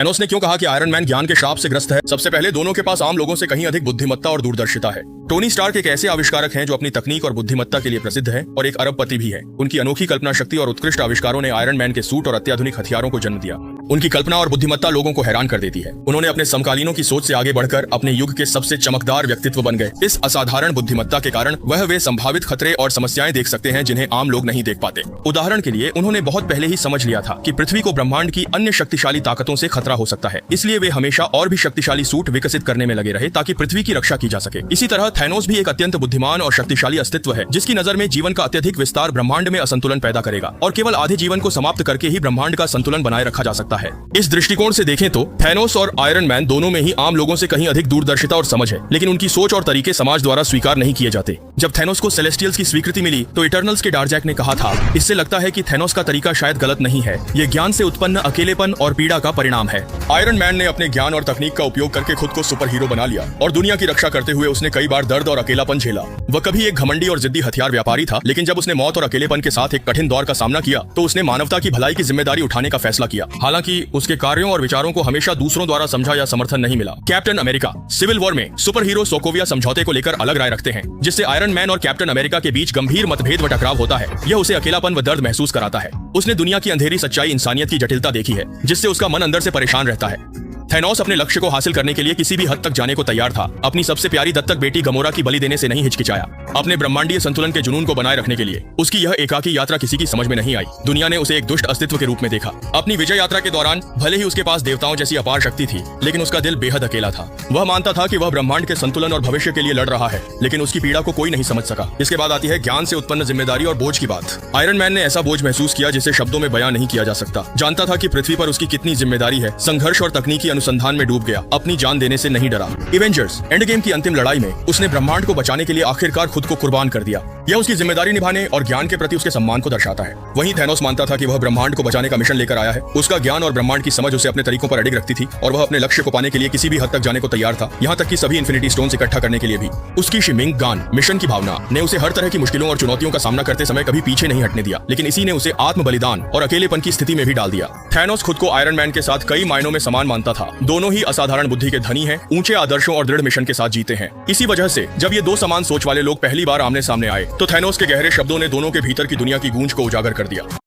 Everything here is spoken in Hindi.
थैनोस ने क्यों कहा कि आयरन मैन ज्ञान के श्राप से ग्रस्त है? सबसे पहले दोनों के पास आम लोगों से कहीं अधिक बुद्धिमत्ता और दूरदर्शिता है। टोनी स्टार्क एक ऐसे आविष्कारक हैं जो अपनी तकनीक और बुद्धिमत्ता के लिए प्रसिद्ध हैं और एक अरबपति भी है। उनकी अनोखी कल्पना शक्ति और उत्कृष्ट आविष्कारों ने आयरन मैन के सूट और अत्याधुनिक हथियारों को जन्म दिया। उनकी कल्पना और बुद्धिमत्ता लोगों को हैरान कर देती है। उन्होंने अपने समकालीनों की सोच से आगे बढ़कर अपने युग के सबसे चमकदार व्यक्तित्व बन गए। इस असाधारण बुद्धिमत्ता के कारण वह वे संभावित खतरे और समस्याएं देख सकते हैं जिन्हें आम लोग नहीं देख पाते। उदाहरण के लिए उन्होंने बहुत पहले ही समझ लिया था कि पृथ्वी को ब्रह्मांड की अन्य शक्तिशाली ताकतों से खतरा हो सकता है, इसलिए वे हमेशा और भी शक्तिशाली सूट विकसित करने में लगे रहे ताकि पृथ्वी की रक्षा की जा सके। इसी तरह थैनोस भी एक अत्यंत बुद्धिमान और शक्तिशाली अस्तित्व है जिसकी नजर में जीवन का अत्यधिक विस्तार ब्रह्मांड में असंतुलन पैदा करेगा और केवल आधे जीवन को समाप्त करके ही ब्रह्मांड का संतुलन बनाए रखा जा सकता है। इस दृष्टिकोण से देखें तो थैनोस और आयरन मैन दोनों में ही आम लोगों से कहीं अधिक दूरदर्शिता और समझ है, लेकिन उनकी सोच और तरीके समाज द्वारा स्वीकार नहीं किए जाते। जब थैनोस को सेलेस्टियल्स की स्वीकृति मिली तो इटर्नल्स के डार्जैक ने कहा था, इससे लगता है कि थैनोस का तरीका शायद गलत नहीं है, ये ज्ञान से उत्पन्न अकेलेपन और पीड़ा का परिणाम है। आयरन मैन ने अपने ज्ञान और तकनीक का उपयोग करके खुद को सुपर हीरो बना लिया और दुनिया की रक्षा करते हुए उसने कई बार दर्द और अकेलापन झेला। वह कभी एक घमंडी और जिद्दी हथियार व्यापारी था, लेकिन जब उसने मौत और अकेलेपन के साथ एक कठिन दौर का सामना किया तो उसने मानवता की भलाई की जिम्मेदारी उठाने का फैसला किया। हालांकि उसके कार्यों और विचारों को हमेशा दूसरों द्वारा समझा या समर्थन नहीं मिला। कैप्टन अमेरिका सिविल वॉर में सुपर हीरो सोकोविया समझौते को लेकर अलग राय रखते हैं, जिससे आयरन मैन और कैप्टन अमेरिका के बीच गंभीर मतभेद व टकराव होता है। यह उसे अकेलापन व दर्द महसूस कराता है। उसने दुनिया की अंधेरी सच्चाई, इंसानियत की जटिलता देखी है, जिससे उसका मन अंदर से परेशान रहता है। थैनोस अपने लक्ष्य को हासिल करने के लिए किसी भी हद तक जाने को तैयार था। अपनी सबसे प्यारी दत्तक बेटी गमोरा की बलि देने से नहीं हिचकिचाया। अपने ब्रह्मांडीय संतुलन के जुनून को बनाए रखने के लिए उसकी यह एकाकी यात्रा किसी की समझ में नहीं आई। दुनिया ने उसे एक दुष्ट अस्तित्व के रूप में देखा। अपनी विजय यात्रा के दौरान भले ही उसके पास देवताओं जैसी अपार शक्ति थी, लेकिन उसका दिल बेहद अकेला था। वह मानता था कि वह ब्रह्मांड के संतुलन और भविष्य के लिए लड़ रहा है, लेकिन उसकी पीड़ा को कोई नहीं समझ सका। इसके बाद आती है ज्ञान से उत्पन्न जिम्मेदारी और बोझ की बात। आयरन मैन ने ऐसा बोझ महसूस किया जिसे शब्दों में बयां नहीं किया जा सकता। जानता था कि पृथ्वी पर उसकी कितनी जिम्मेदारी है। संघर्ष और तकनीकी अनुसंधान में डूब गया, अपनी जान देने से नहीं डरा। एवेंजर्स एंड गेम की अंतिम लड़ाई में उसने ब्रह्मांड को बचाने के लिए आखिरकार खुद को कुर्बान कर दिया। यह उसकी जिम्मेदारी निभाने और ज्ञान के प्रति उसके सम्मान को दर्शाता है। वहीं थैनोस मानता था कि वह ब्रह्मांड को बचाने का मिशन लेकर आया है। उसका ज्ञान और ब्रह्मांड की समझ उसे अपने तरीकों पर अडिग रखती थी और वह अपने लक्ष्य को पाने के लिए किसी भी हद तक जाने को तैयार था, यहाँ तक कि सभी इन्फिनिटी स्टोन्स इकट्ठा करने के लिए भी। उसकी शिमिंग गान मिशन की भावना ने उसे हर तरह की मुश्किलों और चुनौतियों का सामना करते समय कभी पीछे नहीं हटने दिया, लेकिन इसी ने उसे आत्म बलिदान और अकेलेपन की स्थिति में भी डाल दिया। थैनोस खुद को आयरन मैन के साथ कई मायनों में समान मानता था। दोनों ही असाधारण बुद्धि के धनी हैं, ऊंचे आदर्शों और दृढ़ मिशन के साथ जीते हैं। इसी वजह से जब ये दो समान सोच वाले लोग पहली बार आमने सामने आए तो थैनोस के गहरे शब्दों ने दोनों के भीतर की दुनिया की गूंज को उजागर कर दिया।